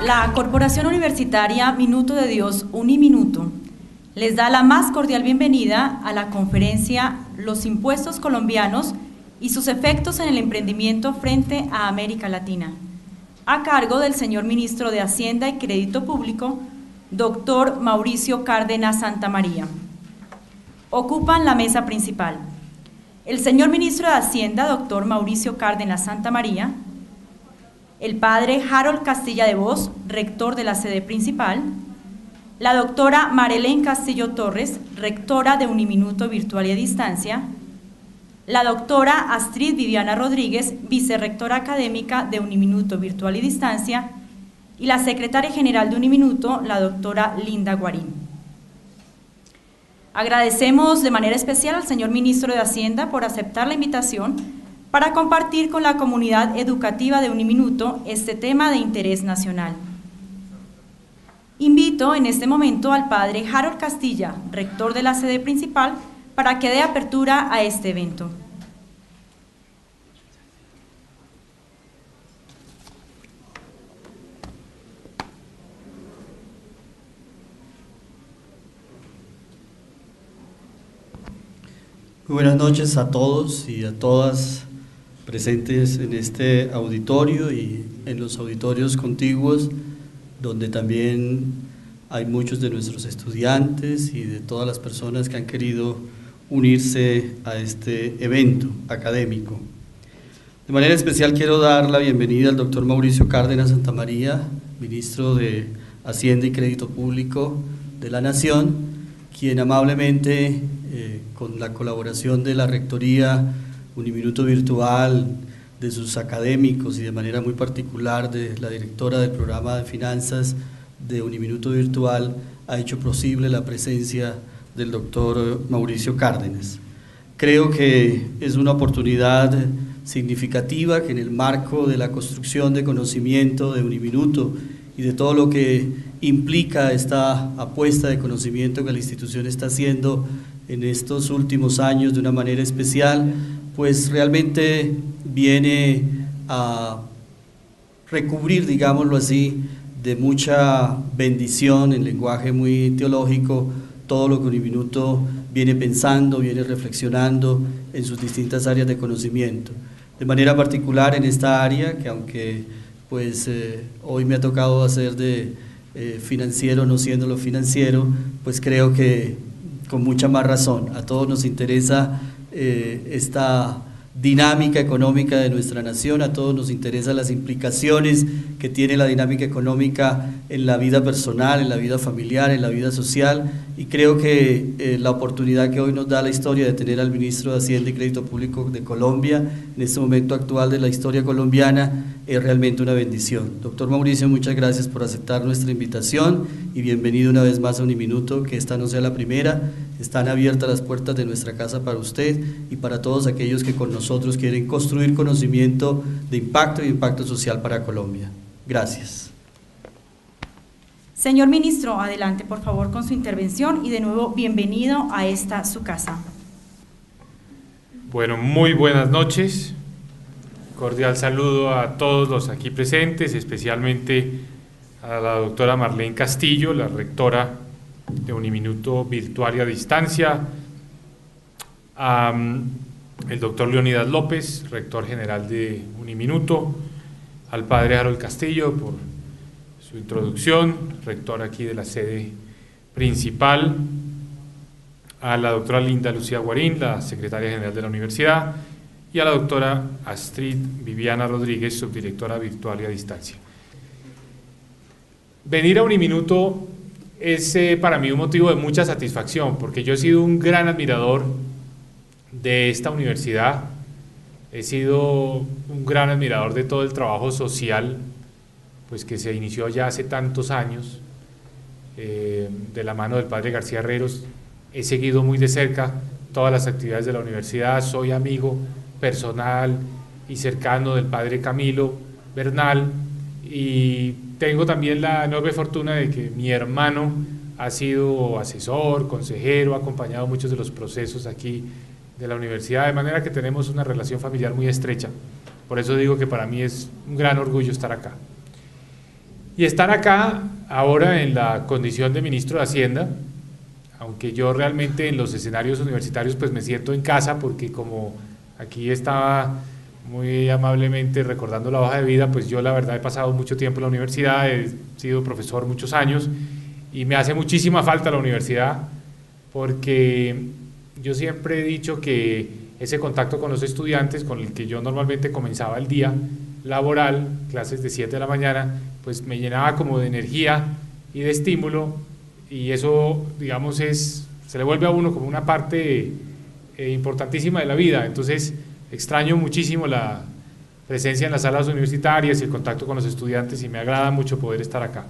La Corporación Universitaria Minuto de Dios Uniminuto les da la más cordial bienvenida a la conferencia Los impuestos colombianos y sus efectos en el emprendimiento frente a América Latina, a cargo del señor Ministro de Hacienda y Crédito Público, doctor Mauricio Cárdenas Santamaría. Ocupan la mesa principal el señor Ministro de Hacienda, doctor Mauricio Cárdenas Santamaría, el padre Harold Castilla de Vos, rector de la sede principal, la doctora Marelén Castillo Torres, rectora de Uniminuto Virtual y a Distancia, la doctora Astrid Viviana Rodríguez, vicerrectora académica de Uniminuto Virtual y Distancia, y la secretaria general de Uniminuto, la doctora Linda Guarín. Agradecemos de manera especial al señor Ministro de Hacienda por aceptar la invitación para compartir con la comunidad educativa de Uniminuto este tema de interés nacional. Invito en este momento al padre Harold Castilla, rector de la sede principal, para que dé apertura a este evento. Muy buenas noches a todos y a todas presentes en este auditorio y en los auditorios contiguos, donde también hay muchos de nuestros estudiantes y de todas las personas que han querido unirse a este evento académico. De manera especial quiero dar la bienvenida al doctor Mauricio Cárdenas Santamaría, Ministro de Hacienda y Crédito Público de la Nación, quien amablemente, con la colaboración de la Rectoría Uniminuto Virtual, de sus académicos y de manera muy particular de la directora del programa de finanzas de Uniminuto Virtual, ha hecho posible la presencia del doctor Mauricio Cárdenas. Creo que es una oportunidad significativa que en el marco de la construcción de conocimiento de Uniminuto y de todo lo que implica esta apuesta de conocimiento que la institución está haciendo en estos últimos años de una manera especial, pues realmente viene a recubrir, digámoslo así, de mucha bendición en lenguaje muy teológico, todo lo que Uniminuto viene pensando, viene reflexionando en sus distintas áreas de conocimiento. De manera particular en esta área, que aunque pues hoy me ha tocado hacer de financiero, no siendo lo financiero, pues creo que con mucha más razón, a todos nos interesa esta dinámica económica de nuestra nación, a todos nos interesan las implicaciones que tiene la dinámica económica en la vida personal, en la vida familiar, en la vida social, y creo que la oportunidad que hoy nos da la historia de tener al Ministro de Hacienda y Crédito Público de Colombia, en este momento actual de la historia colombiana, es realmente una bendición. Doctor Mauricio, muchas gracias por aceptar nuestra invitación y bienvenido una vez más a Uniminuto, que esta no sea la primera. Están abiertas las puertas de nuestra casa para usted y para todos aquellos que con nosotros quieren construir conocimiento de impacto y impacto social para Colombia. Gracias. Señor Ministro, adelante por favor con su intervención y de nuevo bienvenido a esta su casa. Bueno, muy buenas noches. Cordial saludo a todos los aquí presentes, especialmente a la doctora Marelén Castillo, la rectora de Uniminuto Virtual y a Distancia, el doctor Leonidas López, rector general de Uniminuto, al padre Harold Castillo por su introducción, rector aquí de la sede principal, a la doctora Linda Lucía Guarín, la secretaria general de la universidad, y a la doctora Astrid Viviana Rodríguez, subdirectora virtual y a distancia. Venir a Uniminuto es para mí un motivo de mucha satisfacción, porque yo he sido un gran admirador de esta universidad, he sido un gran admirador de todo el trabajo social pues que se inició ya hace tantos años, de la mano del padre García Herreros. He seguido muy de cerca todas las actividades de la universidad, soy amigo personal y cercano del padre Camilo Bernal, y tengo también la enorme fortuna de que mi hermano ha sido asesor, consejero, ha acompañado muchos de los procesos aquí de la universidad, de manera que tenemos una relación familiar muy estrecha. Por eso digo que para mí es un gran orgullo estar acá. y estar acá ahora en la condición de ministro de Hacienda, aunque yo realmente en los escenarios universitarios pues me siento en casa, porque como aquí estaba muy amablemente recordando la hoja de vida, pues yo la verdad he pasado mucho tiempo en la universidad, he sido profesor muchos años y me hace muchísima falta la universidad, porque yo siempre he dicho que ese contacto con los estudiantes, con el que yo normalmente comenzaba el día laboral, clases de 7 de la mañana, pues me llenaba como de energía y de estímulo, y eso, digamos, se le vuelve a uno como una parte importantísima de la vida. Entonces extraño muchísimo la presencia en las salas universitarias y el contacto con los estudiantes, y me agrada mucho poder estar acá.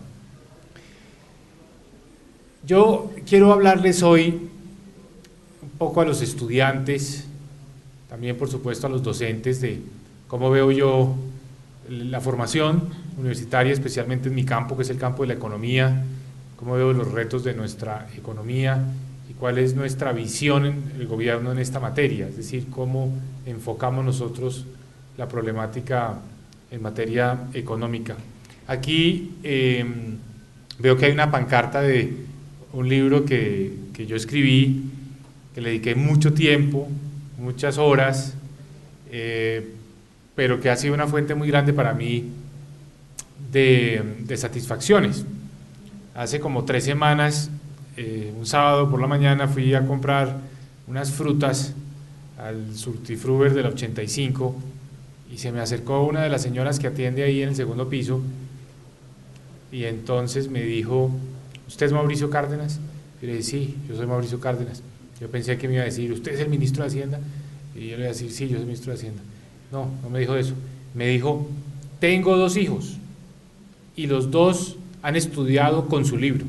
Yo quiero hablarles hoy un poco a los estudiantes, también por supuesto a los docentes, de cómo veo yo la formación universitaria, especialmente en mi campo, que es el campo de la economía, cómo veo los retos de nuestra economía y cuál es nuestra visión en el gobierno en esta materia, es decir, cómo enfocamos nosotros la problemática en materia económica. Aquí veo que hay una pancarta de un libro que yo escribí, que le dediqué mucho tiempo, muchas horas, pero que ha sido una fuente muy grande para mí de satisfacciones. Hace como 3 semanas, un sábado por la mañana, fui a comprar unas frutas al Surtifruber de la 85 y se me acercó una de las señoras que atiende ahí en el segundo piso y entonces me dijo: ¿usted es Mauricio Cárdenas? Y le dije: sí, yo soy Mauricio Cárdenas. Yo pensé que me iba a decir: ¿usted es el ministro de Hacienda? Y yo le iba a decir: sí, yo soy ministro de Hacienda. No, no me dijo eso. Me dijo: tengo 2 hijos y los 2 han estudiado con su libro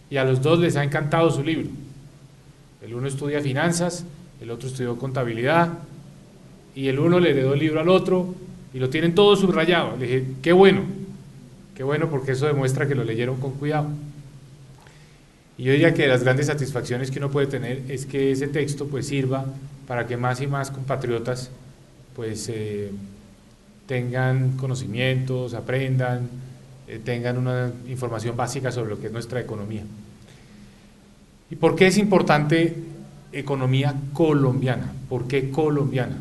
y a los 2 les ha encantado su libro. El uno estudia finanzas, el otro estudió contabilidad, y el uno le heredó el libro al otro y lo tienen todo subrayado. Le dije: qué bueno, porque eso demuestra que lo leyeron con cuidado. Y yo diría que de las grandes satisfacciones que uno puede tener es que ese texto pues sirva para que más y más compatriotas pues tengan conocimientos, aprendan, tengan una información básica sobre lo que es nuestra economía. ¿Y por qué es importante economía colombiana? ¿Por qué colombiana?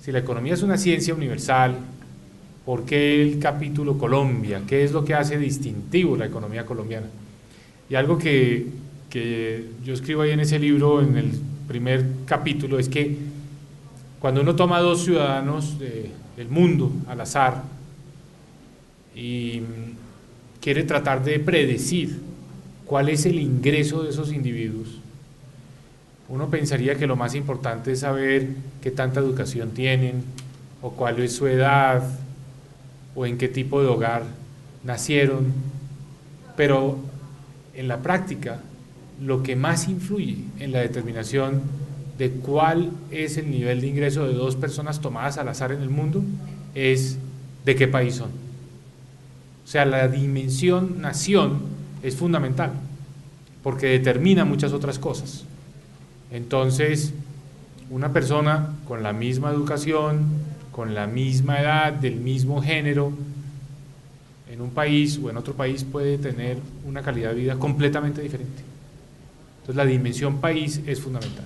Si la economía es una ciencia universal, ¿por qué el capítulo Colombia? ¿Qué es lo que hace distintivo la economía colombiana? Y algo que yo escribo ahí en ese libro, en el primer capítulo, es que cuando uno toma 2 ciudadanos del mundo al azar y quiere tratar de predecir cuál es el ingreso de esos individuos, uno pensaría que lo más importante es saber qué tanta educación tienen, o cuál es su edad, o en qué tipo de hogar nacieron, pero en la práctica lo que más influye en la determinación de cuál es el nivel de ingreso de 2 personas tomadas al azar en el mundo es de qué país son. O sea, la dimensión nación es fundamental porque determina muchas otras cosas. Entonces, una persona con la misma educación, con la misma edad, del mismo género, en un país o en otro país puede tener una calidad de vida completamente diferente. Entonces la dimensión país es fundamental.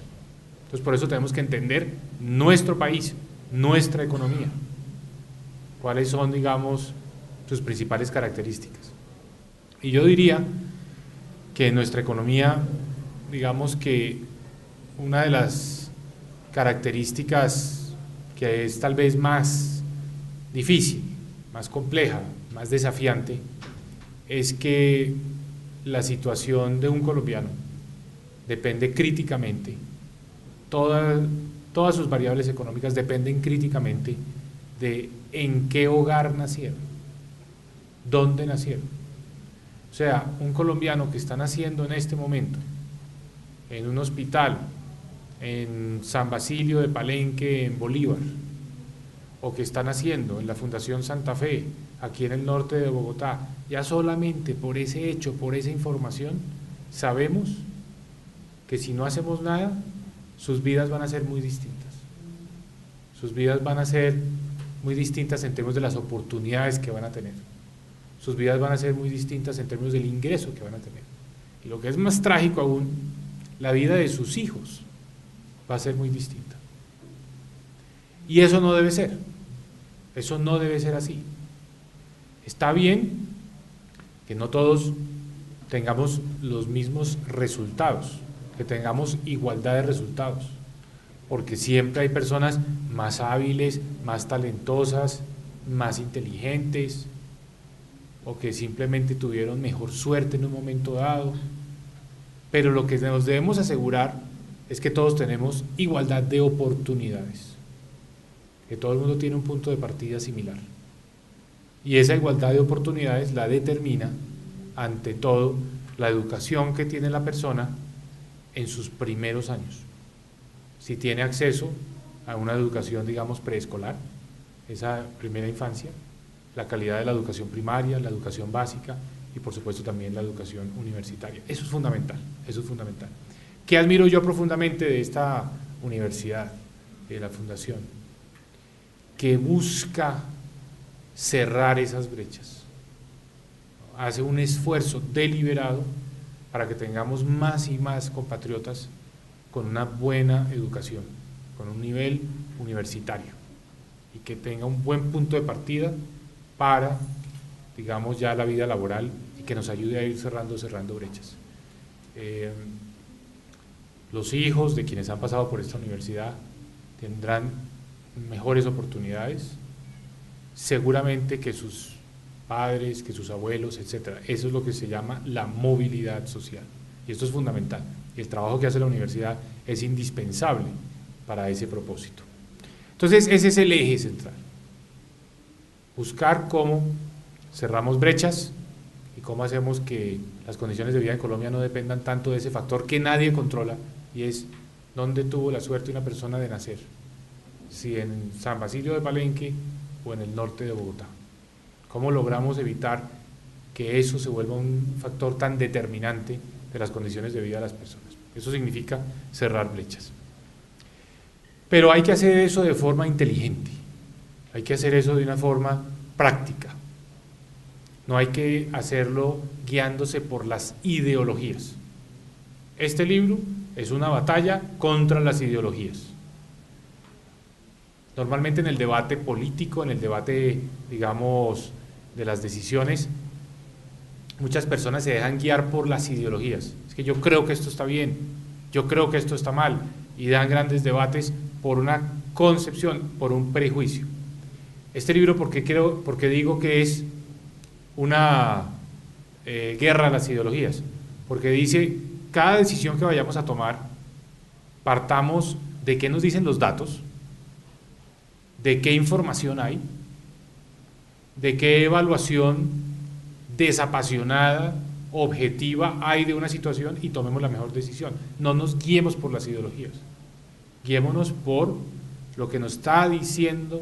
Entonces por eso tenemos que entender nuestro país, nuestra economía, cuáles son, digamos, sus principales características. Y yo diría que nuestra economía, digamos que una de las características que es tal vez más difícil, más compleja, más desafiante, es que la situación de un colombiano depende críticamente, todas sus variables económicas dependen críticamente de en qué hogar nacieron, dónde nacieron. O sea, un colombiano que está naciendo en este momento en un hospital en San Basilio de Palenque, en Bolívar, o que está naciendo en la Fundación Santa Fe, aquí en el norte de Bogotá, ya solamente por ese hecho, por esa información, sabemos que si no hacemos nada, sus vidas van a ser muy distintas. Sus vidas van a ser muy distintas en términos de las oportunidades que van a tener. sus vidas van a ser muy distintas en términos del ingreso que van a tener. Y lo que es más trágico aún, la vida de sus hijos va a ser muy distinta. Y eso no debe ser. Eso no debe ser así. Está bien que no todos tengamos los mismos resultados, que tengamos igualdad de resultados, porque siempre hay personas más hábiles, más talentosas, más inteligentes, o que simplemente tuvieron mejor suerte en un momento dado. Pero lo que nos debemos asegurar es que todos tenemos igualdad de oportunidades, que todo el mundo tiene un punto de partida similar. Y esa igualdad de oportunidades la determina, ante todo, la educación que tiene la persona en sus primeros años. Si tiene acceso a una educación, digamos, preescolar, esa primera infancia, la calidad de la educación primaria, la educación básica y por supuesto también la educación universitaria. Eso es fundamental, eso es fundamental. ¿Qué admiro yo profundamente de esta universidad, de la fundación? Que busca cerrar esas brechas, hace un esfuerzo deliberado para que tengamos más y más compatriotas con una buena educación, con un nivel universitario y que tenga un buen punto de partida para, digamos, ya la vida laboral y que nos ayude a ir cerrando brechas. Los hijos de quienes han pasado por esta universidad tendrán mejores oportunidades, seguramente que sus padres, que sus abuelos, etcétera. Eso es lo que se llama la movilidad social y esto es fundamental. Y el trabajo que hace la universidad es indispensable para ese propósito. Entonces ese es el eje central, buscar cómo cerramos brechas y cómo hacemos que las condiciones de vida en Colombia no dependan tanto de ese factor que nadie controla, y es dónde tuvo la suerte una persona de nacer, si en San Basilio de Palenque o en el norte de Bogotá. ¿Cómo logramos evitar que eso se vuelva un factor tan determinante de las condiciones de vida de las personas? Eso significa cerrar brechas. Pero hay que hacer eso de forma inteligente, hay que hacer eso de una forma práctica. No hay que hacerlo guiándose por las ideologías. Este libro es una batalla contra las ideologías. Normalmente en el debate político, en el debate, digamos, de las decisiones, muchas personas se dejan guiar por las ideologías. Es que yo creo que esto está bien, yo creo que esto está mal, y dan grandes debates por una concepción, por un prejuicio. Este libro, porque digo que es una guerra a las ideologías, porque dice, cada decisión que vayamos a tomar, partamos de qué nos dicen los datos, de qué información hay, de qué evaluación desapasionada, objetiva hay de una situación y tomemos la mejor decisión. No nos guiemos por las ideologías, guiémonos por lo que nos está diciendo,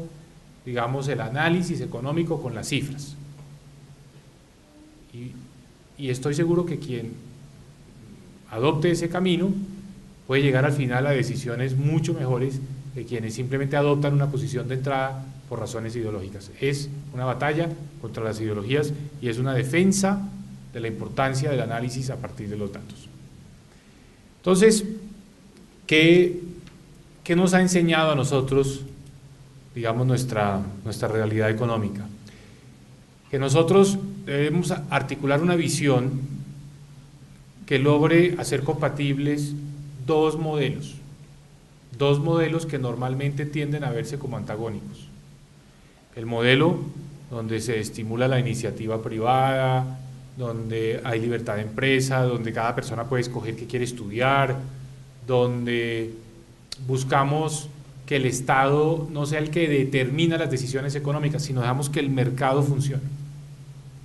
digamos, el análisis económico con las cifras. Y estoy seguro que quien adopte ese camino puede llegar al final a decisiones mucho mejores que quienes simplemente adoptan una posición de entrada por razones ideológicas. Es una batalla contra las ideologías y es una defensa de la importancia del análisis a partir de los datos. Entonces, ¿qué nos ha enseñado a nosotros, digamos, nuestra realidad económica? Que nosotros debemos articular una visión que logre hacer compatibles dos modelos que normalmente tienden a verse como antagónicos. El modelo donde se estimula la iniciativa privada, donde hay libertad de empresa, donde cada persona puede escoger qué quiere estudiar, donde buscamos que el Estado no sea el que determina las decisiones económicas, sino dejamos que el mercado funcione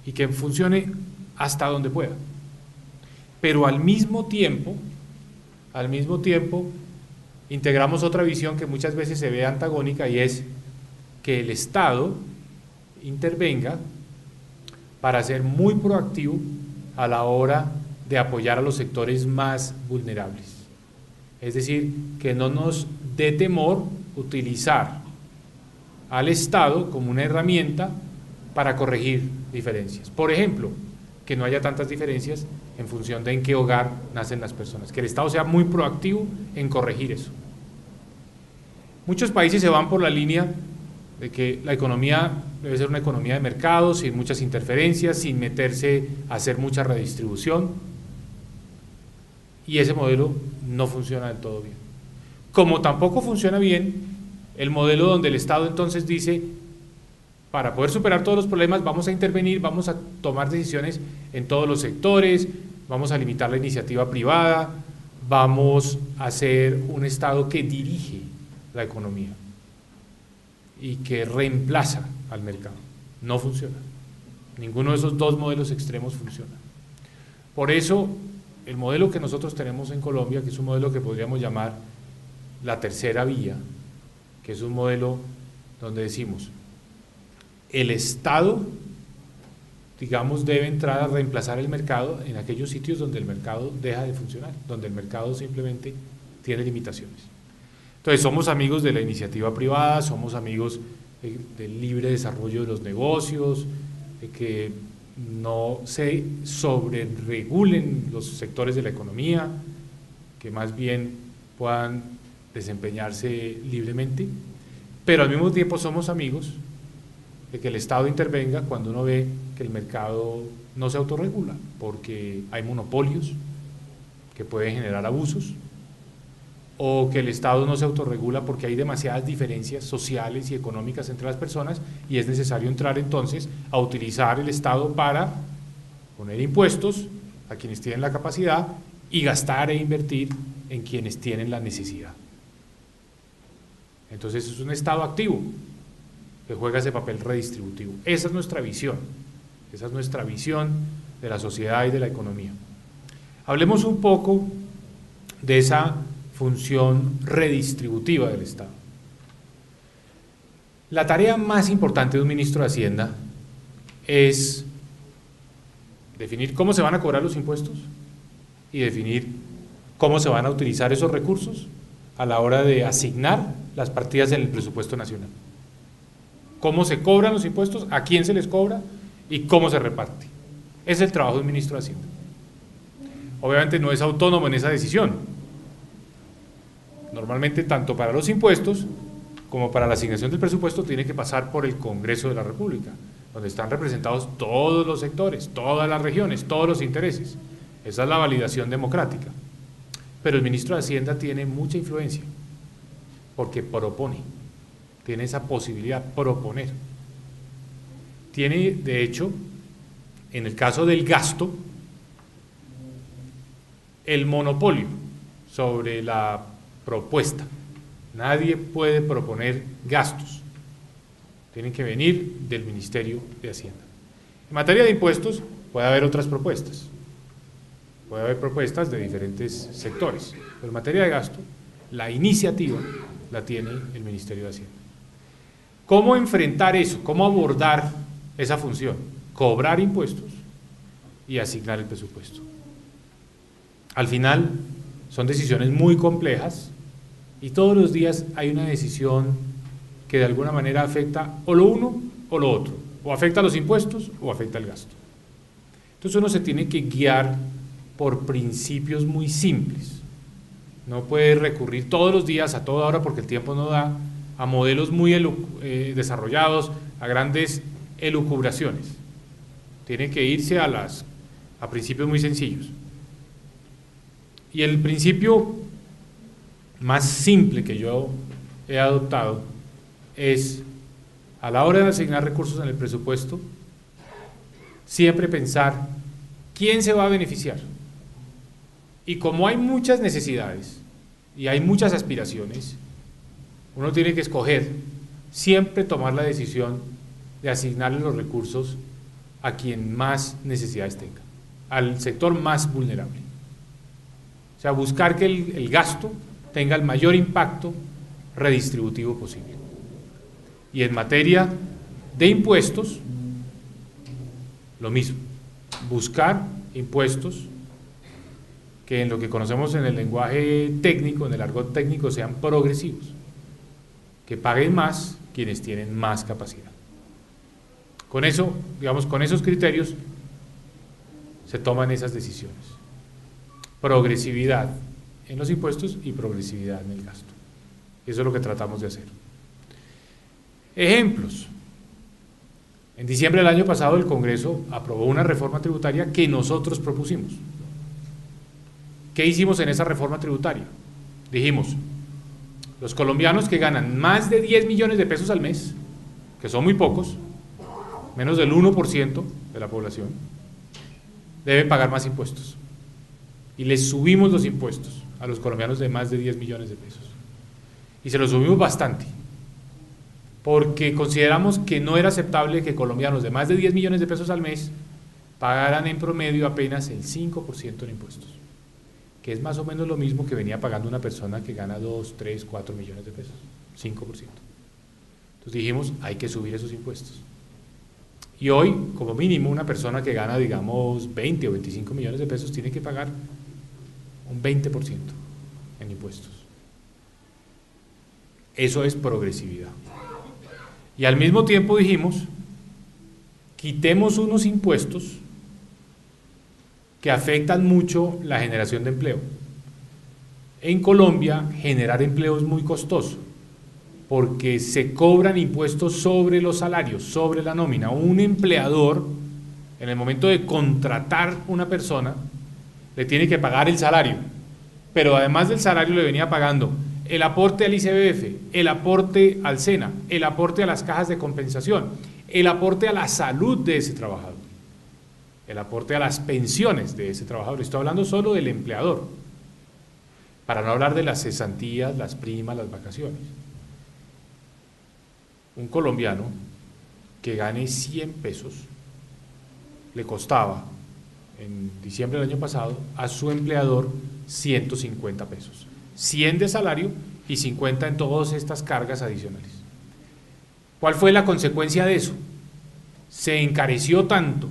y que funcione hasta donde pueda. Pero al mismo tiempo, integramos otra visión que muchas veces se ve antagónica, y es que el Estado intervenga para ser muy proactivo a la hora de apoyar a los sectores más vulnerables. Es decir, que no nos dé temor utilizar al Estado como una herramienta para corregir diferencias. Por ejemplo, que no haya tantas diferencias en función de en qué hogar nacen las personas, que el Estado sea muy proactivo en corregir eso. Muchos países se van por la línea de que la economía debe ser una economía de mercado, sin muchas interferencias, sin meterse a hacer mucha redistribución, y ese modelo no funciona del todo bien. Como tampoco funciona bien el modelo donde el Estado entonces dice: para poder superar todos los problemas vamos a intervenir, vamos a tomar decisiones en todos los sectores, vamos a limitar la iniciativa privada, vamos a hacer un Estado que dirige la economía y que reemplaza al mercado. No funciona. Ninguno de esos dos modelos extremos funciona. Por eso, el modelo que nosotros tenemos en Colombia, que es un modelo que podríamos llamar la tercera vía, que es un modelo donde decimos: el Estado, digamos, debe entrar a reemplazar el mercado en aquellos sitios donde el mercado deja de funcionar, donde el mercado simplemente tiene limitaciones. Entonces, somos amigos de la iniciativa privada, somos amigos del libre desarrollo de los negocios, de que no se sobreregulen los sectores de la economía, que más bien puedan desempeñarse libremente, pero al mismo tiempo somos amigos de que el Estado intervenga cuando uno ve que el mercado no se autorregula, porque hay monopolios que pueden generar abusos, o que el Estado no se autorregula porque hay demasiadas diferencias sociales y económicas entre las personas y es necesario entrar entonces a utilizar el Estado para poner impuestos a quienes tienen la capacidad y gastar e invertir en quienes tienen la necesidad. Entonces es un Estado activo que juega ese papel redistributivo. Esa es nuestra visión de la sociedad y de la economía. Hablemos un poco de esa función redistributiva del Estado. La tarea más importante de un ministro de Hacienda es definir cómo se van a cobrar los impuestos y definir cómo se van a utilizar esos recursos a la hora de asignar las partidas en el presupuesto nacional. Cómo se cobran los impuestos, a quién se les cobra y cómo se reparte. Ese es el trabajo de un ministro de Hacienda. Obviamente no es autónomo en esa decisión. Normalmente, tanto para los impuestos como para la asignación del presupuesto, tiene que pasar por el Congreso de la República, donde están representados todos los sectores, todas las regiones, todos los intereses. Esa es la validación democrática. Pero el ministro de Hacienda tiene mucha influencia, porque propone, tiene esa posibilidad, proponer. Tiene, de hecho, en el caso del gasto, el monopolio sobre la propuesta. Nadie puede proponer gastos, tienen que venir del Ministerio de Hacienda. En materia de impuestos puede haber otras propuestas, puede haber propuestas de diferentes sectores, pero en materia de gasto la iniciativa la tiene el Ministerio de Hacienda. ¿Cómo enfrentar eso? ¿Cómo abordar esa función? Cobrar impuestos y asignar el presupuesto. Al final son decisiones muy complejas y todos los días hay una decisión que de alguna manera afecta o lo uno o lo otro, o afecta los impuestos o afecta el gasto. Entonces uno se tiene que guiar por principios muy simples. No puede recurrir todos los días, a toda hora, porque el tiempo no da, a modelos muy desarrollados, a grandes elucubraciones. Tiene que irse a principios muy sencillos. Y el principio más simple que yo he adoptado es, a la hora de asignar recursos en el presupuesto, siempre pensar quién se va a beneficiar. Y como hay muchas necesidades y hay muchas aspiraciones, uno tiene que escoger, siempre tomar la decisión de asignarle los recursos a quien más necesidades tenga, al sector más vulnerable. O sea, buscar que el gasto tenga el mayor impacto redistributivo posible. Y en materia de impuestos, lo mismo, buscar impuestos que en lo que conocemos en el lenguaje técnico, en el argot técnico, sean progresivos, que paguen más quienes tienen más capacidad. Con eso, digamos, con esos criterios se toman esas decisiones. Progresividad en los impuestos y progresividad en el gasto. Eso es lo que tratamos de hacer. Ejemplos. En diciembre del año pasado el Congreso aprobó una reforma tributaria que nosotros propusimos. ¿Qué hicimos en esa reforma tributaria? Dijimos, los colombianos que ganan más de 10 millones de pesos al mes, que son muy pocos, menos del 1% de la población, deben pagar más impuestos. Y les subimos los impuestos a los colombianos de más de 10 millones de pesos. Y se los subimos bastante, porque consideramos que no era aceptable que colombianos de más de 10 millones de pesos al mes pagaran en promedio apenas el 5% en impuestos, que es más o menos lo mismo que venía pagando una persona que gana 2, 3, 4 millones de pesos, 5%. Entonces dijimos, hay que subir esos impuestos. Y hoy, como mínimo, una persona que gana, digamos, 20 o 25 millones de pesos tiene que pagar un 20% en impuestos. Eso es progresividad. Y al mismo tiempo dijimos, quitemos unos impuestos que afectan mucho la generación de empleo. En Colombia, generar empleo es muy costoso, porque se cobran impuestos sobre los salarios, sobre la nómina. Un empleador, en el momento de contratar una persona, le tiene que pagar el salario, pero además del salario le venía pagando el aporte al ICBF, el aporte al SENA, el aporte a las cajas de compensación, el aporte a la salud de ese trabajador, el aporte a las pensiones de ese trabajador. Estoy hablando solo del empleador, para no hablar de las cesantías, las primas, las vacaciones. Un colombiano que gane 100 pesos le costaba en diciembre del año pasado a su empleador 150 pesos, 100 de salario y 50 en todas estas cargas adicionales. ¿Cuál fue la consecuencia de eso? Se encareció tanto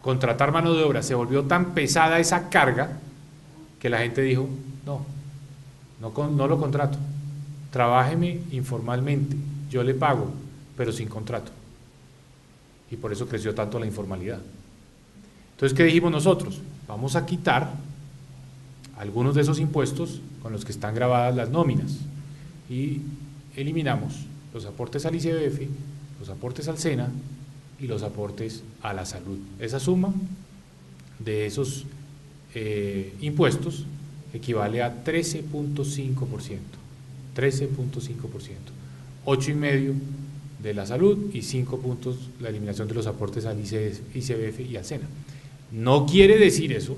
contratar mano de obra, se volvió tan pesada esa carga que la gente dijo, no lo contrato, trabájeme informalmente, yo le pago, pero sin contrato. Y por eso creció tanto la informalidad. Entonces, ¿qué dijimos nosotros? Vamos a quitar algunos de esos impuestos con los que están grabadas las nóminas y eliminamos los aportes al ICBF, los aportes al SENA y los aportes a la salud. Esa suma de esos impuestos equivale a 13.5%, 8,5% de la salud y 5 puntos la eliminación de los aportes al ICBF y al SENA. No quiere decir eso,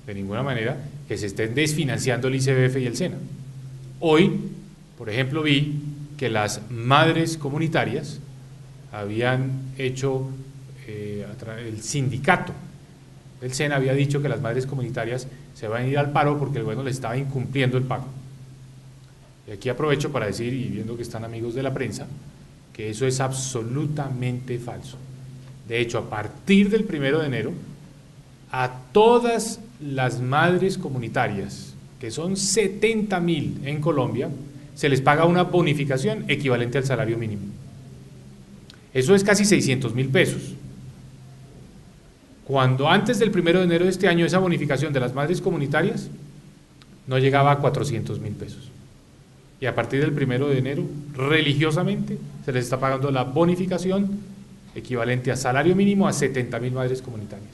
de ninguna manera, que se estén desfinanciando el ICBF y el SENA. Hoy, por ejemplo, vi que las madres comunitarias habían hecho, el sindicato del SENA había dicho que las madres comunitarias se van a ir al paro porque el gobierno les estaba incumpliendo el pago. Y aquí aprovecho para decir, y viendo que están amigos de la prensa, que eso es absolutamente falso. De hecho, a partir del 1 de enero, a todas las madres comunitarias, que son 70,000 en Colombia, se les paga una bonificación equivalente al salario mínimo. Eso es casi 600,000 pesos. Cuando antes del 1 de enero de este año esa bonificación de las madres comunitarias no llegaba a 400,000 pesos. Y a partir del 1 de enero, religiosamente, se les está pagando la bonificación equivalente a salario mínimo a 70,000 madres comunitarias.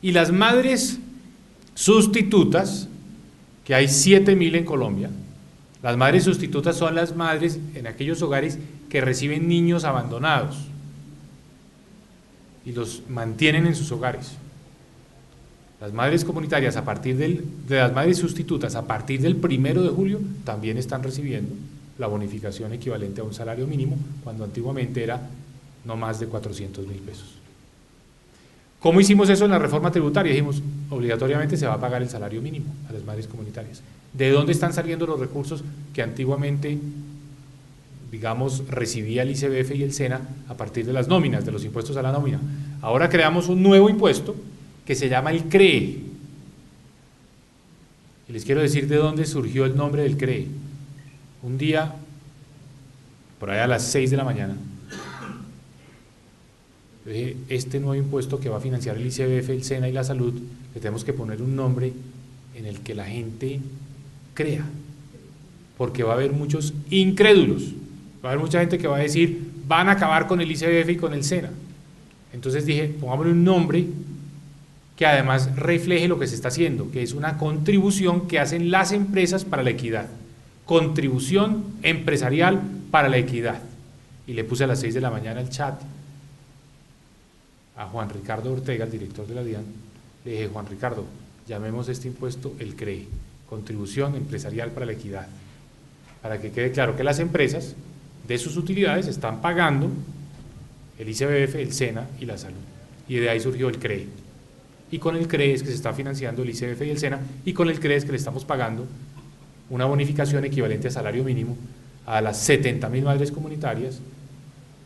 Y las madres sustitutas, que hay 7,000 en Colombia, las madres sustitutas son las madres en aquellos hogares que reciben niños abandonados y los mantienen en sus hogares. Las madres comunitarias, de las madres sustitutas, a partir del 1 de julio, también están recibiendo la bonificación equivalente a un salario mínimo, cuando antiguamente era no más de 400,000 pesos. ¿Cómo hicimos eso en la reforma tributaria? Dijimos, obligatoriamente se va a pagar el salario mínimo a las madres comunitarias. ¿De dónde están saliendo los recursos que antiguamente, digamos, recibía el ICBF y el SENA a partir de las nóminas, de los impuestos a la nómina? Ahora creamos un nuevo impuesto que se llama el CREE. Y les quiero decir de dónde surgió el nombre del CREE. Un día, por ahí a las 6 de la mañana, Yo dije, este nuevo impuesto que va a financiar el ICBF, el SENA y la salud, le tenemos que poner un nombre en el que la gente crea, porque va a haber muchos incrédulos, va a haber mucha gente que va a decir, van a acabar con el ICBF y con el SENA. Entonces dije, pongámosle un nombre que además refleje lo que se está haciendo, que es una contribución que hacen las empresas para la equidad, contribución empresarial para la equidad. Y le puse a las 6 de la mañana el chat a Juan Ricardo Ortega, el director de la DIAN, le dije, Juan Ricardo, llamemos este impuesto el CREE, contribución empresarial para la equidad, para que quede claro que las empresas de sus utilidades están pagando el ICBF, el SENA y la salud, y de ahí surgió el CREE, y con el CREE es que se está financiando el ICBF y el SENA, y con el CREE es que le estamos pagando una bonificación equivalente a salario mínimo a las 70.000 madres comunitarias,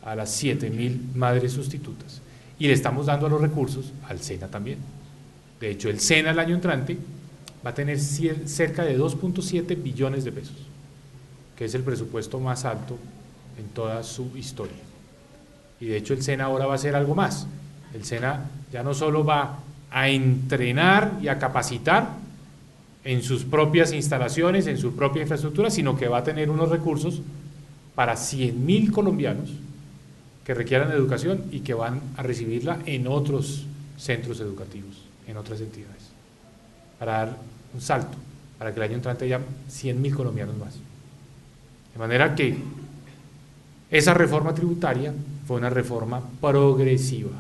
a las 7.000 madres sustitutas, y le estamos dando los recursos al SENA también. De hecho, el SENA el año entrante va a tener cerca de 2.7 billones de pesos, que es el presupuesto más alto en toda su historia. Y de hecho el SENA ahora va a hacer algo más. El SENA ya no solo va a entrenar y a capacitar en sus propias instalaciones, en su propia infraestructura, sino que va a tener unos recursos para 100.000 colombianos que requieran educación y que van a recibirla en otros centros educativos, en otras entidades, para dar un salto, para que el año entrante haya 100.000 colombianos más. De manera que esa reforma tributaria fue una reforma progresiva,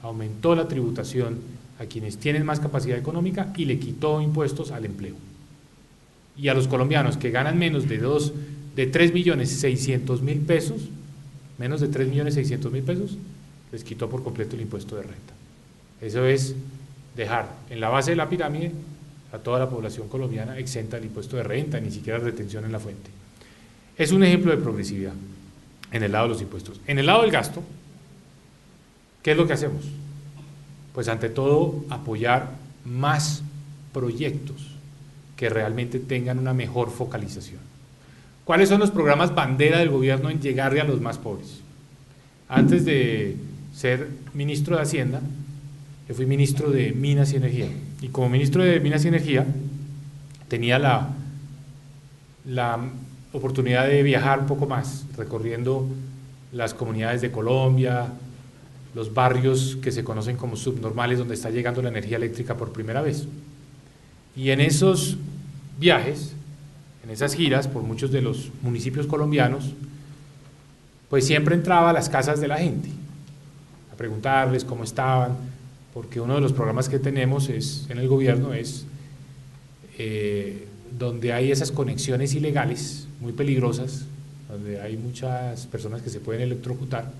aumentó la tributación a quienes tienen más capacidad económica y le quitó impuestos al empleo. Y a los colombianos que ganan menos de 3.600.000 pesos, menos de 3.600.000 pesos, les quitó por completo el impuesto de renta. Eso es dejar en la base de la pirámide a toda la población colombiana exenta del impuesto de renta, ni siquiera retención en la fuente. Es un ejemplo de progresividad en el lado de los impuestos. En el lado del gasto, ¿qué es lo que hacemos? Pues ante todo apoyar más proyectos que realmente tengan una mejor focalización. ¿Cuáles son los programas bandera del gobierno en llegarle a los más pobres? Antes de ser ministro de Hacienda, yo fui ministro de Minas y Energía, y como ministro de Minas y Energía tenía la oportunidad de viajar un poco más, recorriendo las comunidades de Colombia, los barrios que se conocen como subnormales, donde está llegando la energía eléctrica por primera vez. Y en esos viajes, en esas giras por muchos de los municipios colombianos, pues siempre entraba a las casas de la gente, a preguntarles cómo estaban, porque uno de los programas que tenemos en el gobierno es donde hay esas conexiones ilegales muy peligrosas, donde hay muchas personas que se pueden electrocutar,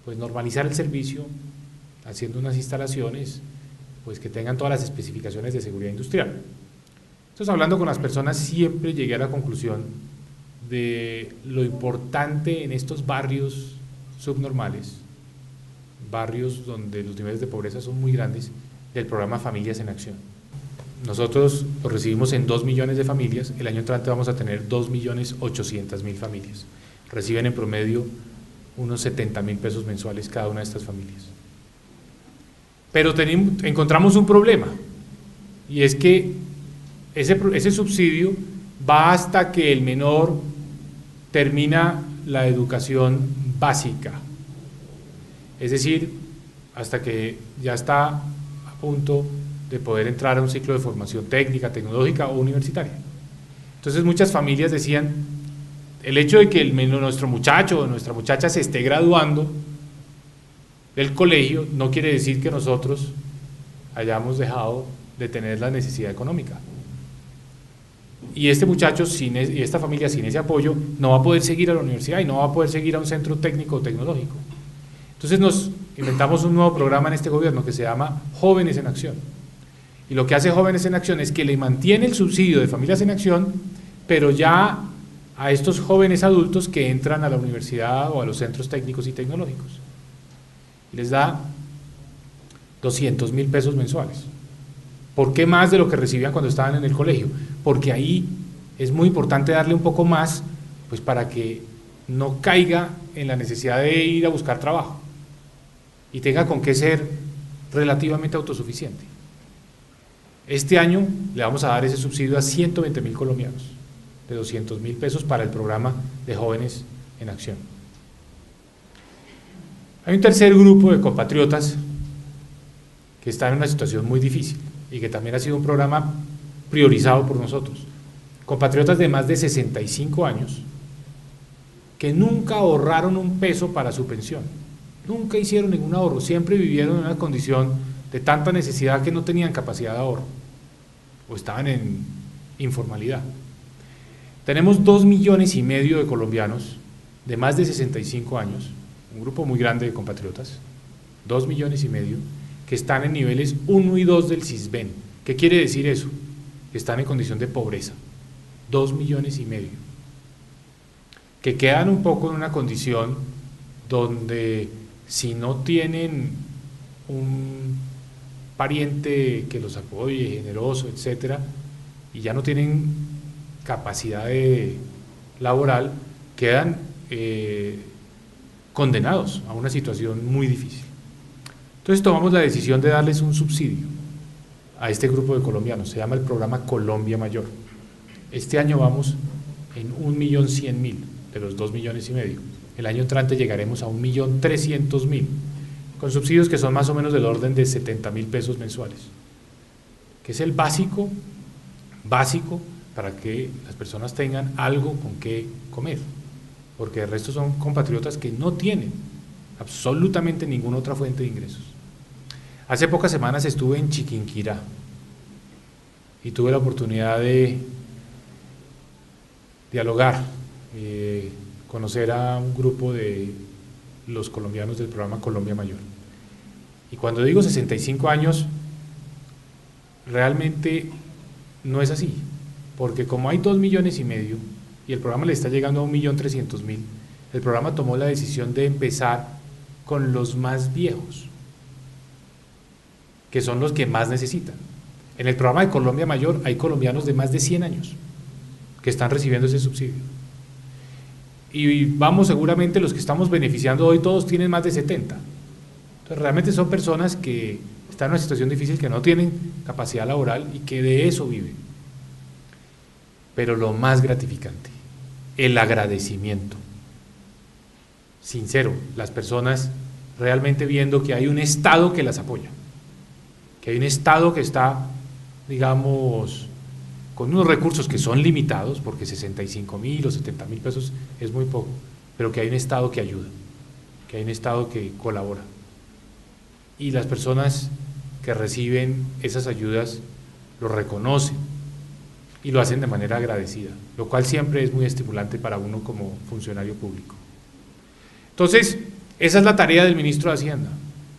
pues normalizar el servicio haciendo unas instalaciones pues que tengan todas las especificaciones de seguridad industrial. Entonces, hablando con las personas, siempre llegué a la conclusión de lo importante en estos barrios subnormales, barrios donde los niveles de pobreza son muy grandes, del programa Familias en Acción. Nosotros lo recibimos en 2 millones de familias, el año entrante vamos a tener 2.800.000 familias. Reciben en promedio unos 70.000 pesos mensuales cada una de estas familias. Pero encontramos un problema, y es que ese subsidio va hasta que el menor termina la educación básica, es decir, hasta que ya está a punto de poder entrar a un ciclo de formación técnica, tecnológica o universitaria. Entonces muchas familias decían, el hecho de que nuestro muchacho o nuestra muchacha se esté graduando del colegio no quiere decir que nosotros hayamos dejado de tener la necesidad económica. Y este muchacho y esta familia sin ese apoyo no va a poder seguir a la universidad y no va a poder seguir a un centro técnico o tecnológico. Entonces nos inventamos un nuevo programa en este gobierno que se llama Jóvenes en Acción. Y lo que hace Jóvenes en Acción es que le mantiene el subsidio de Familias en Acción, pero ya a estos jóvenes adultos que entran a la universidad o a los centros técnicos y tecnológicos. Y les da 200.000 pesos mensuales. ¿Por qué más de lo que recibían cuando estaban en el colegio? Porque ahí es muy importante darle un poco más, pues para que no caiga en la necesidad de ir a buscar trabajo. y tenga con qué ser relativamente autosuficiente. Este año le vamos a dar ese subsidio a 120.000 colombianos, de 200.000 pesos para el programa de Jóvenes en Acción. Hay un tercer grupo de compatriotas que está en una situación muy difícil y que también ha sido un programa priorizado por nosotros. Compatriotas de más de 65 años que nunca ahorraron un peso para su pensión, nunca hicieron ningún ahorro, siempre vivieron en una condición de tanta necesidad que no tenían capacidad de ahorro o estaban en informalidad. Tenemos 2,5 millones de colombianos de más de 65 años, un grupo muy grande de compatriotas, 2,5 millones, que están en niveles 1 y 2 del Sisbén. ¿Qué quiere decir eso? Que están en condición de pobreza, 2,5 millones, que quedan un poco en una condición donde si no tienen un pariente que los apoye, generoso, etcétera, y ya no tienen capacidad laboral, quedan condenados a una situación muy difícil. Entonces tomamos la decisión de darles un subsidio a este grupo de colombianos, se llama el programa Colombia Mayor. Este año vamos en 1.100.000 de los 2,5 millones. El año entrante llegaremos a 1.300.000, con subsidios que son más o menos del orden de 70.000 pesos mensuales, que es el básico para que las personas tengan algo con qué comer, porque el resto son compatriotas que no tienen absolutamente ninguna otra fuente de ingresos. Hace pocas semanas estuve en Chiquinquirá y tuve la oportunidad de dialogar, conocer a un grupo de los colombianos del programa Colombia Mayor. Y cuando digo 65 años, realmente no es así, porque como hay 2,5 millones y el programa le está llegando a 1.300.000, el programa tomó la decisión de empezar con los más viejos, que son los que más necesitan. En el programa de Colombia Mayor hay colombianos de más de 100 años que están recibiendo ese subsidio. Y vamos, seguramente los que estamos beneficiando hoy todos tienen más de 70. Entonces realmente son personas que están en una situación difícil, que no tienen capacidad laboral y que de eso viven. Pero lo más gratificante, el agradecimiento sincero, las personas realmente viendo que hay un Estado que las apoya, que hay un Estado que está, digamos, con unos recursos que son limitados, porque 65.000 o 70.000 pesos es muy poco, pero que hay un Estado que ayuda, que hay un Estado que colabora. Y las personas que reciben esas ayudas lo reconocen y lo hacen de manera agradecida, lo cual siempre es muy estimulante para uno como funcionario público. Entonces, esa es la tarea del ministro de Hacienda,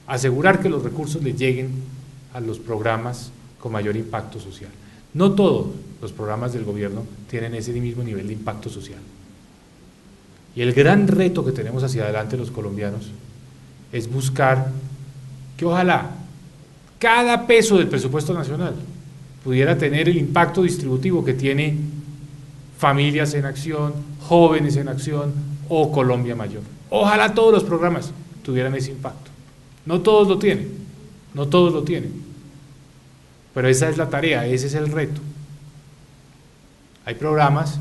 asegurar que los recursos le lleguen a los programas con mayor impacto social. No todos los programas del gobierno tienen ese mismo nivel de impacto social. Y el gran reto que tenemos hacia adelante los colombianos es buscar que ojalá cada peso del presupuesto nacional pudiera tener el impacto distributivo que tiene Familias en Acción, Jóvenes en Acción o Colombia Mayor. Ojalá todos los programas tuvieran ese impacto. No todos lo tienen, no todos lo tienen. Pero esa es la tarea, ese es el reto. Hay programas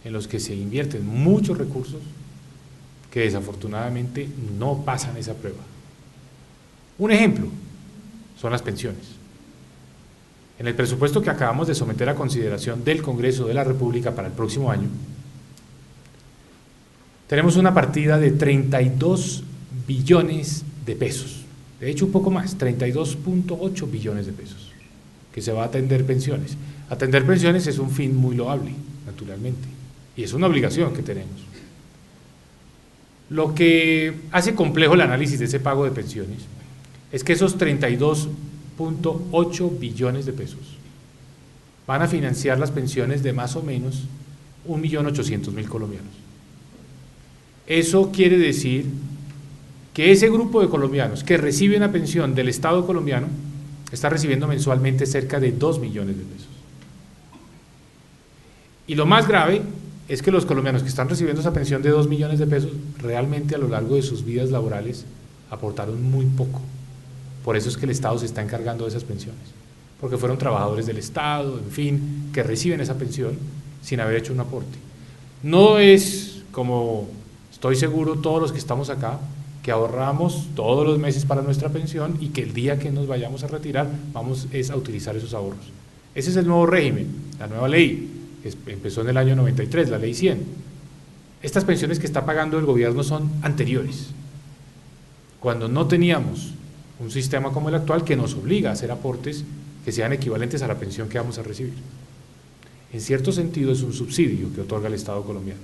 en los que se invierten muchos recursos que desafortunadamente no pasan esa prueba. Un ejemplo son las pensiones. En el presupuesto que acabamos de someter a consideración del Congreso de la República para el próximo año, tenemos una partida de 32 billones de pesos, de hecho un poco más, 32.8 billones de pesos, que se va a atender pensiones. Atender pensiones es un fin muy loable, naturalmente, y es una obligación que tenemos. Lo que hace complejo el análisis de ese pago de pensiones es que esos 32.8 billones de pesos van a financiar las pensiones de más o menos 1.800.000 colombianos. Eso quiere decir que ese grupo de colombianos que recibe una pensión del Estado colombiano está recibiendo mensualmente cerca de 2 millones de pesos. Y lo más grave es que los colombianos que están recibiendo esa pensión de 2 millones de pesos realmente a lo largo de sus vidas laborales aportaron muy poco. Por eso es que el Estado se está encargando de esas pensiones, porque fueron trabajadores del Estado, en fin, que reciben esa pensión sin haber hecho un aporte. No es como estoy seguro todos los que estamos acá, que ahorramos todos los meses para nuestra pensión y que el día que nos vayamos a retirar vamos a utilizar esos ahorros. Ese es el nuevo régimen, la nueva ley, que empezó en el año 93, la ley 100. Estas pensiones que está pagando el gobierno son anteriores, cuando no teníamos un sistema como el actual que nos obliga a hacer aportes que sean equivalentes a la pensión que vamos a recibir. En cierto sentido es un subsidio que otorga el Estado colombiano.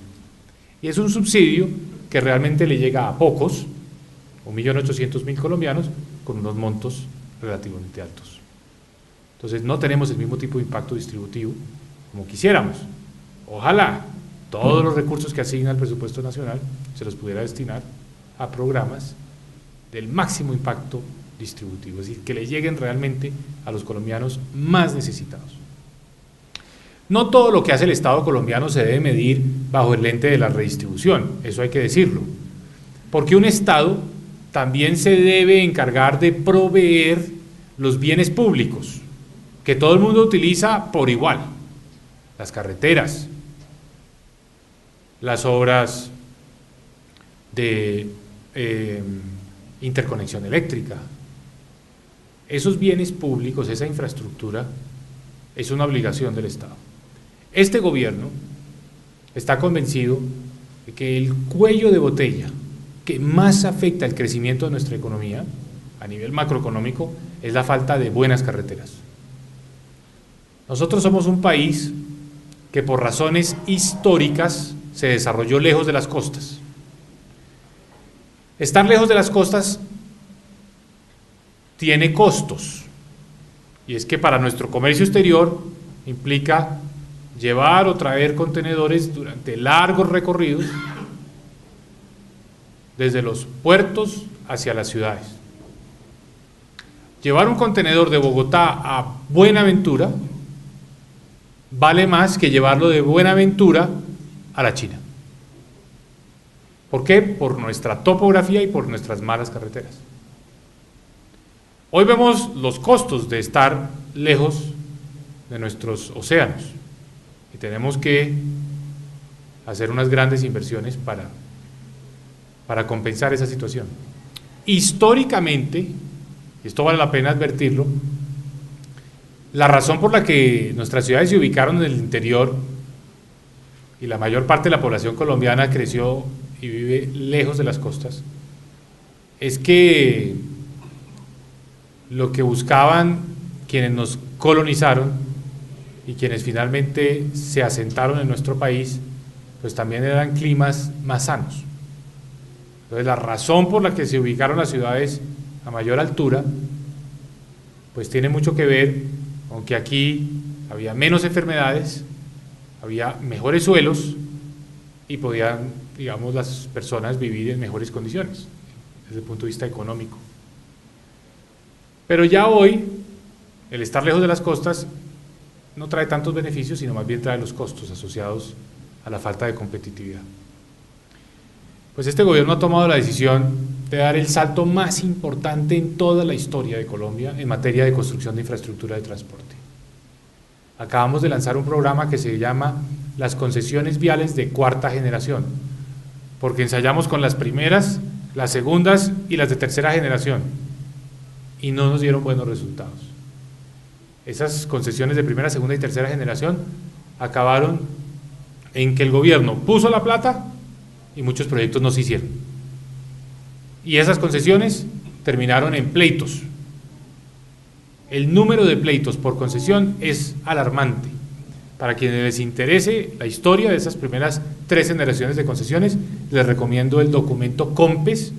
Y es un subsidio que realmente le llega a pocos, 1.800.000 colombianos, con unos montos relativamente altos. Entonces no tenemos el mismo tipo de impacto distributivo como quisiéramos. Ojalá todos los recursos que asigna el presupuesto nacional se los pudiera destinar a programas del máximo impacto distributivo, es decir, que le lleguen realmente a los colombianos más necesitados. No todo lo que hace el Estado colombiano se debe medir bajo el lente de la redistribución, eso hay que decirlo, porque un Estado también se debe encargar de proveer los bienes públicos, que todo el mundo utiliza por igual, las carreteras, las obras de interconexión eléctrica. Esos bienes públicos, esa infraestructura, es una obligación del Estado. Este gobierno está convencido de que el cuello de botella que más afecta el crecimiento de nuestra economía a nivel macroeconómico es la falta de buenas carreteras. Nosotros somos un país que por razones históricas se desarrolló lejos de las costas. Estar lejos de las costas tiene costos, y es que para nuestro comercio exterior implica llevar o traer contenedores durante largos recorridos desde los puertos hacia las ciudades. Llevar un contenedor de Bogotá a Buenaventura vale más que llevarlo de Buenaventura a la China. ¿Por qué? Por nuestra topografía y por nuestras malas carreteras. Hoy vemos los costos de estar lejos de nuestros océanos y tenemos que hacer unas grandes inversiones para compensar esa situación. Históricamente, y esto vale la pena advertirlo, la razón por la que nuestras ciudades se ubicaron en el interior y la mayor parte de la población colombiana creció y vive lejos de las costas es que lo que buscaban quienes nos colonizaron y quienes finalmente se asentaron en nuestro país, pues también eran climas más sanos. Entonces la razón por la que se ubicaron las ciudades a mayor altura, pues tiene mucho que ver con que aquí había menos enfermedades, había mejores suelos y podían, digamos, las personas vivir en mejores condiciones desde el punto de vista económico. Pero ya hoy, el estar lejos de las costas no trae tantos beneficios, sino más bien trae los costos asociados a la falta de competitividad. Pues este gobierno ha tomado la decisión de dar el salto más importante en toda la historia de Colombia en materia de construcción de infraestructura de transporte. Acabamos de lanzar un programa que se llama las concesiones viales de cuarta generación, porque ensayamos con las primeras, las segundas y las de tercera generación, y no nos dieron buenos resultados. Esas concesiones de primera, segunda y tercera generación acabaron en que el gobierno puso la plata y muchos proyectos no se hicieron. Y esas concesiones terminaron en pleitos. El número de pleitos por concesión es alarmante. Para quienes les interese la historia de esas primeras 3 generaciones de concesiones, les recomiendo el documento COMPES,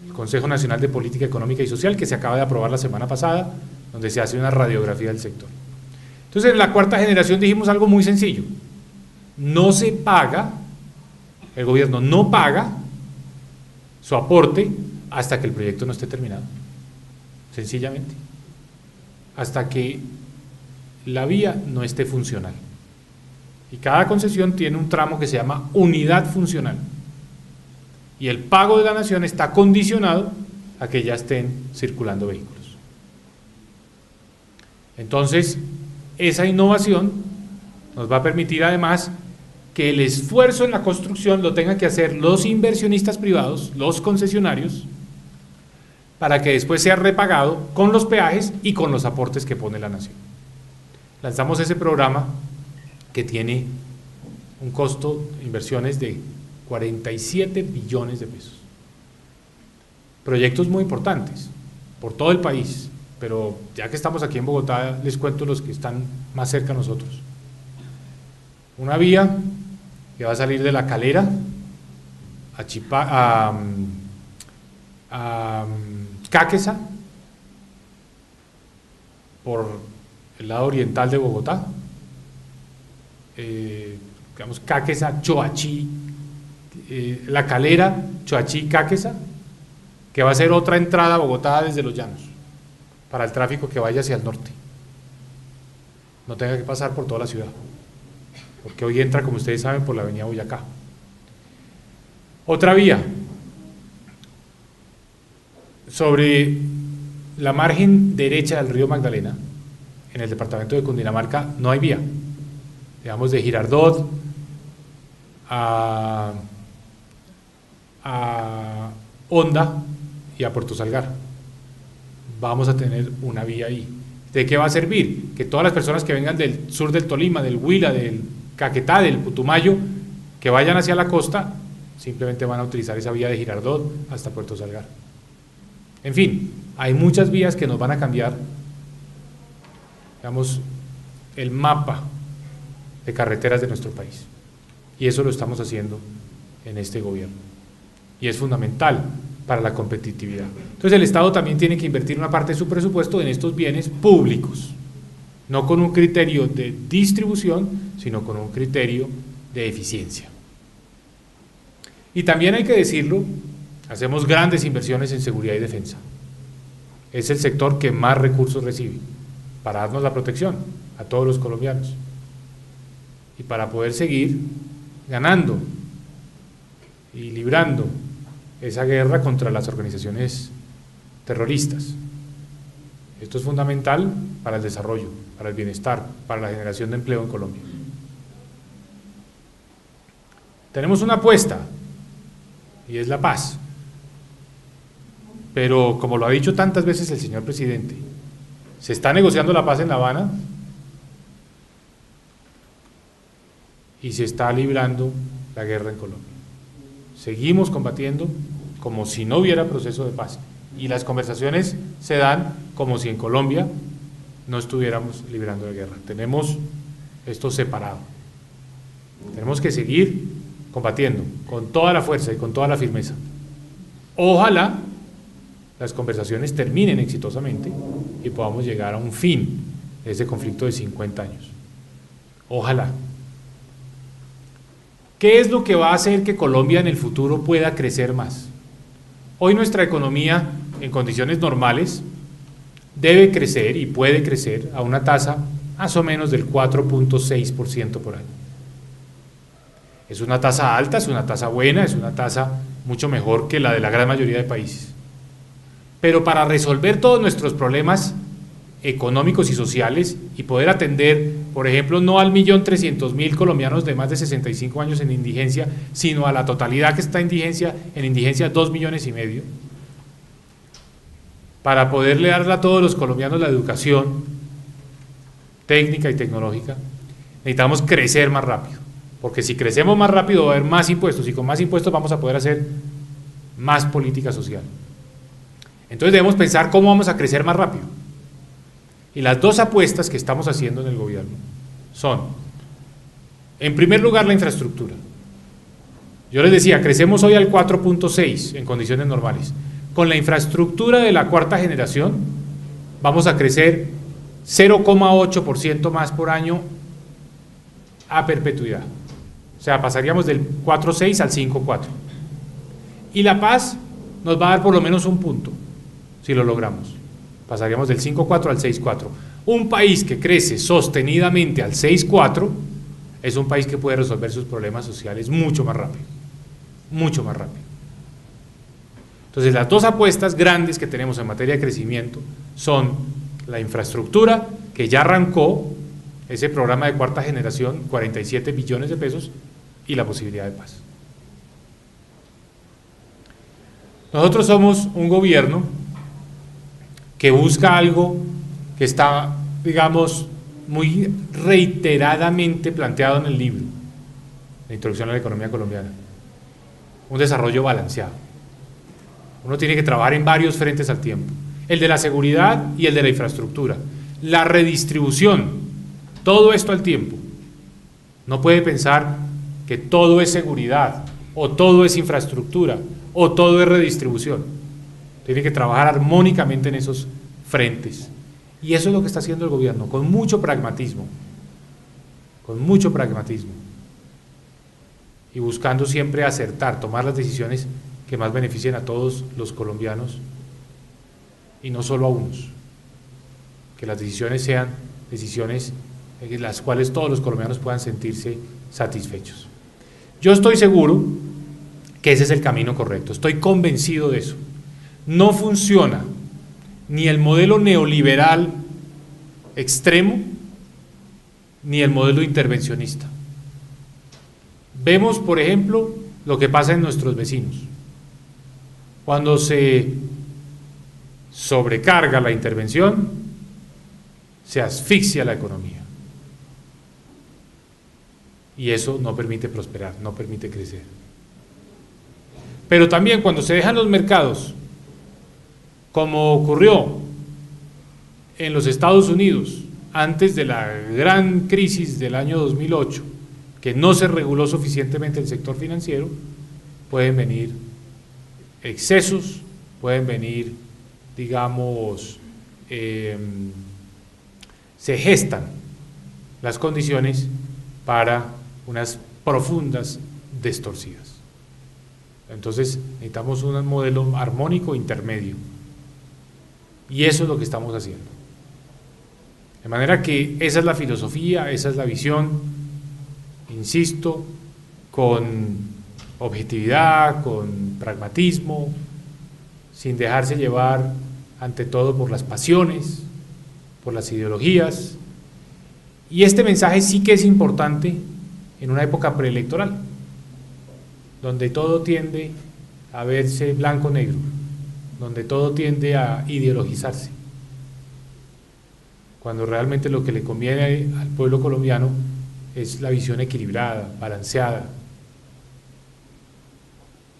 el Consejo Nacional de Política Económica y Social, que se acaba de aprobar la semana pasada, donde se hace una radiografía del sector. Entonces, en la cuarta generación dijimos algo muy sencillo: no se paga, el gobierno no paga su aporte hasta que el proyecto no esté terminado, sencillamente, hasta que la vía no esté funcional. Y cada concesión tiene un tramo que se llama unidad funcional. y el pago de la nación está condicionado a que ya estén circulando vehículos. Entonces, esa innovación nos va a permitir además que el esfuerzo en la construcción lo tengan que hacer los inversionistas privados, los concesionarios, para que después sea repagado con los peajes y con los aportes que pone la nación. Lanzamos ese programa que tiene un costo de inversiones de 47 billones de pesos. Proyectos muy importantes por todo el país, pero ya que estamos aquí en Bogotá, les cuento los que están más cerca a nosotros. Una vía que va a salir de La Calera a Cáqueza, por el lado oriental de Bogotá, digamos Cáqueza, Choachí, La Calera, Choachí, Cáqueza, que va a ser otra entrada a Bogotá desde los llanos, para el tráfico que vaya hacia el norte, no tenga que pasar por toda la ciudad, porque hoy entra, como ustedes saben, por la avenida Boyacá. Otra vía, sobre la margen derecha del río Magdalena, en el departamento de Cundinamarca, no hay vía, digamos de Girardot a Honda y a Puerto Salgar. Vamos a tener una vía ahí. ¿De qué va a servir? Que todas las personas que vengan del sur del Tolima, del Huila, del Caquetá, del Putumayo, que vayan hacia la costa, simplemente van a utilizar esa vía de Girardot hasta Puerto Salgar. En fin, hay muchas vías que nos van a cambiar, digamos, el mapa de carreteras de nuestro país. Y eso lo estamos haciendo en este gobierno. Y es fundamental para la competitividad. Entonces el Estado también tiene que invertir una parte de su presupuesto en estos bienes públicos, no con un criterio de distribución, sino con un criterio de eficiencia. Y también hay que decirlo, hacemos grandes inversiones en seguridad y defensa. Es el sector que más recursos recibe para darnos la protección a todos los colombianos y para poder seguir ganando y librando esa guerra contra las organizaciones terroristas. Esto es fundamental para el desarrollo, para el bienestar, para la generación de empleo en Colombia. Tenemos una apuesta y es la paz. Pero como lo ha dicho tantas veces el señor presidente, se está negociando la paz en La Habana y se está librando la guerra en Colombia. Seguimos combatiendo como si no hubiera proceso de paz y las conversaciones se dan como si en Colombia no estuviéramos librando la guerra. Tenemos esto separado. Tenemos que seguir combatiendo con toda la fuerza y con toda la firmeza. Ojalá las conversaciones terminen exitosamente y podamos llegar a un fin de ese conflicto de 50 años. Ojalá. ¿Qué es lo que va a hacer que Colombia en el futuro pueda crecer más? Hoy nuestra economía, en condiciones normales, debe crecer y puede crecer a una tasa más o menos del 4.6% por año. Es una tasa alta, es una tasa buena, es una tasa mucho mejor que la de la gran mayoría de países. Pero para resolver todos nuestros problemas económicos y sociales y poder atender, por ejemplo, no al 1.300.000 colombianos de más de 65 años en indigencia, sino a la totalidad que está en indigencia 2,5 millones, para poderle dar a todos los colombianos la educación técnica y tecnológica, necesitamos crecer más rápido, porque si crecemos más rápido va a haber más impuestos y con más impuestos vamos a poder hacer más política social. Entonces debemos pensar cómo vamos a crecer más rápido. Y las dos apuestas que estamos haciendo en el gobierno son, en primer lugar, la infraestructura. Yo les decía, crecemos hoy al 4.6 en condiciones normales. Con la infraestructura de la cuarta generación vamos a crecer 0,8% más por año a perpetuidad. O sea, pasaríamos del 4.6 al 5.4. Y la paz nos va a dar por lo menos un punto, si lo logramos. Pasaríamos del 5.4 al 6.4. Un país que crece sostenidamente al 6.4 es un país que puede resolver sus problemas sociales mucho más rápido. Mucho más rápido. Entonces, las dos apuestas grandes que tenemos en materia de crecimiento son la infraestructura, que ya arrancó ese programa de cuarta generación, 47 billones de pesos, y la posibilidad de paz. Nosotros somos un gobierno que busca algo que está, digamos, muy reiteradamente planteado en el libro, la introducción a la economía colombiana, un desarrollo balanceado. Uno tiene que trabajar en varios frentes al tiempo, el de la seguridad y el de la infraestructura, la redistribución, todo esto al tiempo. No puede pensar que todo es seguridad, o todo es infraestructura, o todo es redistribución. Tiene que trabajar armónicamente en esos frentes. Y eso es lo que está haciendo el gobierno, con mucho pragmatismo, y buscando siempre acertar, tomar las decisiones que más beneficien a todos los colombianos y no solo a unos. Que las decisiones sean decisiones en las cuales todos los colombianos puedan sentirse satisfechos. Yo estoy seguro que ese es el camino correcto, estoy convencido de eso. No funciona ni el modelo neoliberal extremo, ni el modelo intervencionista. Vemos, por ejemplo, lo que pasa en nuestros vecinos. Cuando se sobrecarga la intervención, se asfixia la economía. Y eso no permite prosperar, no permite crecer. Pero también cuando se dejan los mercados, como ocurrió en los Estados Unidos antes de la gran crisis del año 2008, que no se reguló suficientemente el sector financiero, pueden venir excesos, pueden venir, digamos, se gestan las condiciones para unas profundas distorsiones. Entonces necesitamos un modelo armónico intermedio, y eso es lo que estamos haciendo. De manera que esa es la filosofía, esa es la visión, insisto, con objetividad, con pragmatismo, sin dejarse llevar ante todo por las pasiones, por las ideologías. Y este mensaje sí que es importante en una época preelectoral, donde todo tiende a verse blanco-negro, donde todo tiende a ideologizarse, cuando realmente lo que le conviene al pueblo colombiano es la visión equilibrada, balanceada,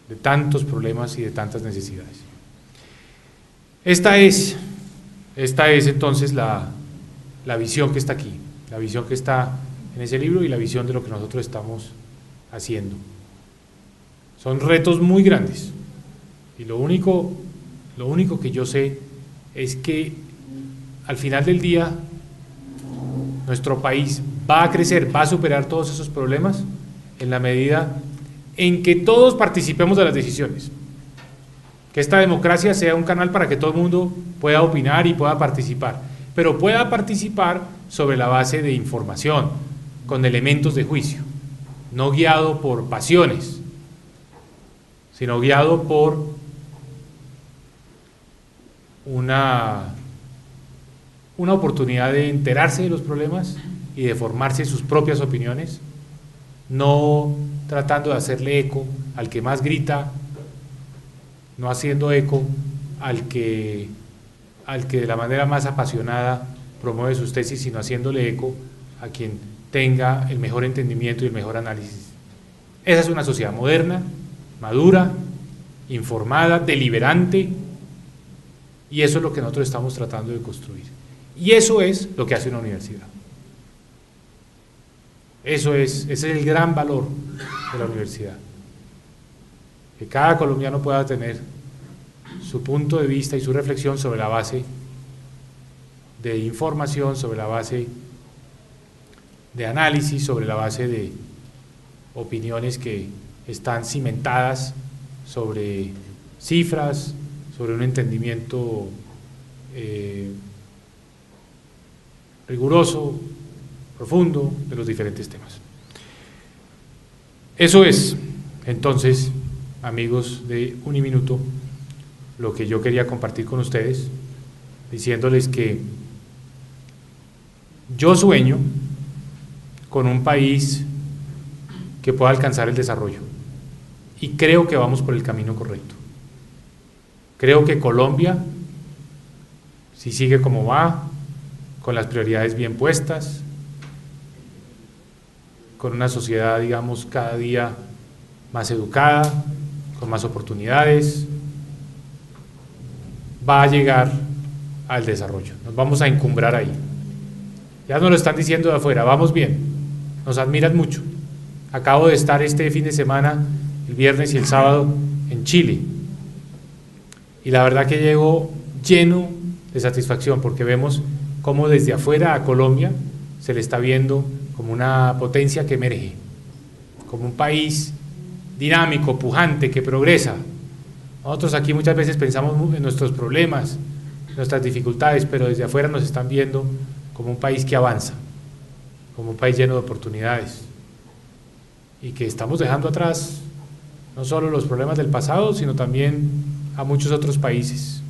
de tantos problemas y de tantas necesidades. Esta es entonces la visión que está aquí, la visión que está en ese libro y la visión de lo que nosotros estamos haciendo. Son retos muy grandes, y lo único que yo sé es que al final del día nuestro país va a crecer, va a superar todos esos problemas en la medida en que todos participemos de las decisiones, que esta democracia sea un canal para que todo el mundo pueda opinar y pueda participar, pero pueda participar sobre la base de información, con elementos de juicio, no guiado por pasiones, sino guiado por una oportunidad de enterarse de los problemas y de formarse sus propias opiniones, no tratando de hacerle eco al que más grita, no haciendo eco al que de la manera más apasionada promueve sus tesis, sino haciéndole eco a quien tenga el mejor entendimiento y el mejor análisis. Esa es una sociedad moderna, madura, informada, deliberante, y eso es lo que nosotros estamos tratando de construir. Y eso es lo que hace una universidad. Ese es el gran valor de la universidad. Que cada colombiano pueda tener su punto de vista y su reflexión sobre la base de información, sobre la base de análisis, sobre la base de opiniones que están cimentadas sobre cifras, sobre un entendimiento riguroso, profundo de los diferentes temas. Eso es, entonces, amigos de Uniminuto, lo que yo quería compartir con ustedes, diciéndoles que yo sueño con un país que pueda alcanzar el desarrollo y creo que vamos por el camino correcto. Creo que Colombia, si sigue como va, con las prioridades bien puestas, con una sociedad, digamos, cada día más educada, con más oportunidades, va a llegar al desarrollo. Nos vamos a encumbrar ahí. Ya nos lo están diciendo de afuera, vamos bien, nos admiran mucho. Acabo de estar este fin de semana, el viernes y el sábado, en Chile. Y la verdad que llego lleno de satisfacción porque vemos cómo desde afuera a Colombia se le está viendo como una potencia que emerge, como un país dinámico, pujante, que progresa. Nosotros aquí muchas veces pensamos en nuestros problemas, nuestras dificultades, pero desde afuera nos están viendo como un país que avanza, como un país lleno de oportunidades y que estamos dejando atrás no solo los problemas del pasado, sino también a muchos otros países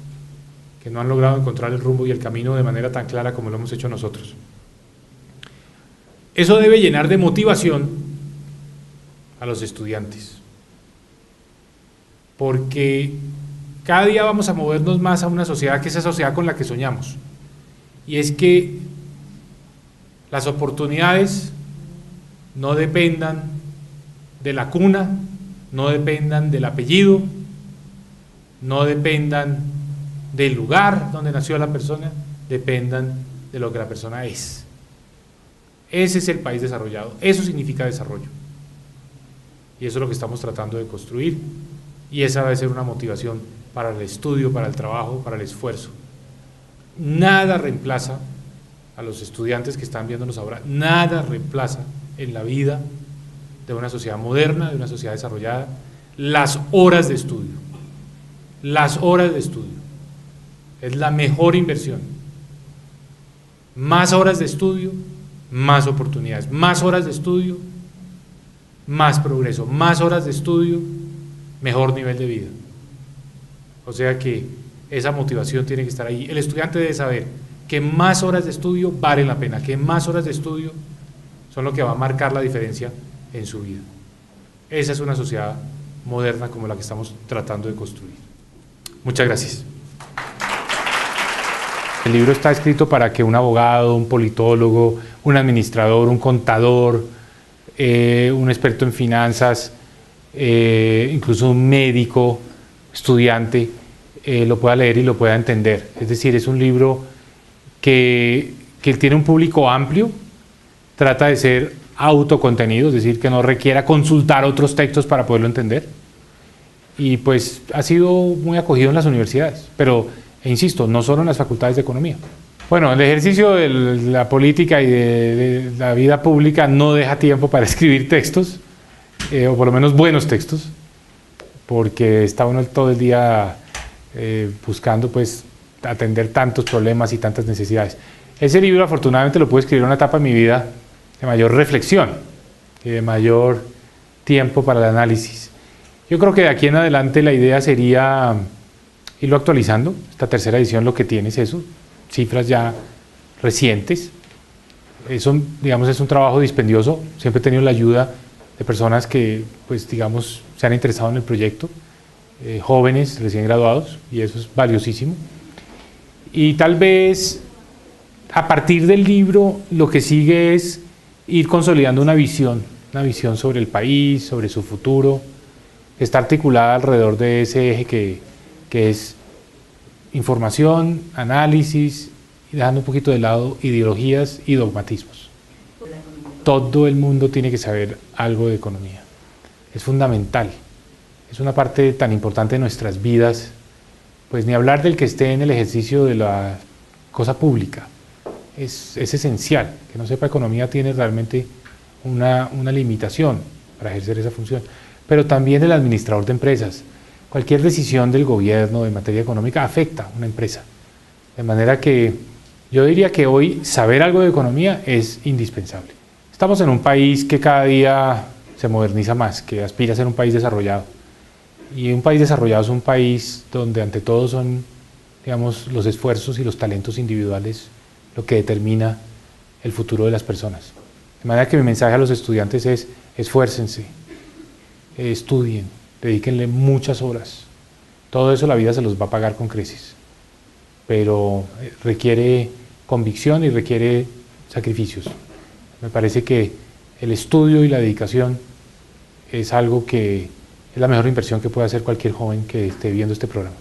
que no han logrado encontrar el rumbo y el camino de manera tan clara como lo hemos hecho nosotros. Eso debe llenar de motivación a los estudiantes, porque cada día vamos a movernos más a una sociedad que es esa sociedad con la que soñamos, y es que las oportunidades no dependan de la cuna, no dependan del apellido, no dependan del lugar donde nació la persona, dependan de lo que la persona es. Ese es el país desarrollado, eso significa desarrollo. Y eso es lo que estamos tratando de construir, y esa debe ser una motivación para el estudio, para el trabajo, para el esfuerzo. Nada reemplaza a los estudiantes que están viéndonos ahora, nada reemplaza en la vida de una sociedad moderna, de una sociedad desarrollada, las horas de estudio. Las horas de estudio es la mejor inversión. Más horas de estudio, más oportunidades. Más horas de estudio, más progreso. Más horas de estudio, mejor nivel de vida. O sea que esa motivación tiene que estar ahí. El estudiante debe saber que más horas de estudio valen la pena, que más horas de estudio son lo que va a marcar la diferencia en su vida. Esa es una sociedad moderna como la que estamos tratando de construir. Muchas gracias. El libro está escrito para que un abogado, un politólogo, un administrador, un contador, un experto en finanzas, incluso un médico, estudiante, lo pueda leer y lo pueda entender. Es decir, es un libro que tiene un público amplio, trata de ser autocontenido, es decir, que no requiera consultar otros textos para poderlo entender, y pues ha sido muy acogido en las universidades, pero, insisto, no solo en las facultades de economía. Bueno, el ejercicio de la política y de la vida pública no deja tiempo para escribir textos, o por lo menos buenos textos, porque está uno todo el día buscando pues atender tantos problemas y tantas necesidades. Ese libro afortunadamente lo pude escribir en una etapa de mi vida de mayor reflexión y de mayor tiempo para el análisis. Yo creo que de aquí en adelante la idea sería irlo actualizando. Esta tercera edición lo que tiene es eso, cifras ya recientes. Eso, digamos, es un trabajo dispendioso. Siempre he tenido la ayuda de personas que, pues, digamos, se han interesado en el proyecto, jóvenes, recién graduados, y eso es valiosísimo. Y tal vez a partir del libro lo que sigue es ir consolidando una visión sobre el país, sobre su futuro, que está articulada alrededor de ese eje que es información, análisis, y dejando un poquito de lado ideologías y dogmatismos. Todo el mundo tiene que saber algo de economía, es fundamental, es una parte tan importante de nuestras vidas, pues ni hablar del que esté en el ejercicio de la cosa pública, es esencial. Que no sepa economía tiene realmente una limitación para ejercer esa función, pero también el administrador de empresas. Cualquier decisión del gobierno en materia económica afecta a una empresa, de manera que yo diría que hoy saber algo de economía es indispensable. Estamos en un país que cada día se moderniza más, que aspira a ser un país desarrollado, Y un país desarrollado es un país donde ante todo son, digamos, los esfuerzos y los talentos individuales lo que determina el futuro de las personas. De manera que mi mensaje a los estudiantes es: esfuércense, estudien, dedíquenle muchas horas. Todo eso la vida se los va a pagar con creces, pero requiere convicción y requiere sacrificios. Me parece que el estudio y la dedicación es algo que es la mejor inversión que puede hacer cualquier joven que esté viendo este programa.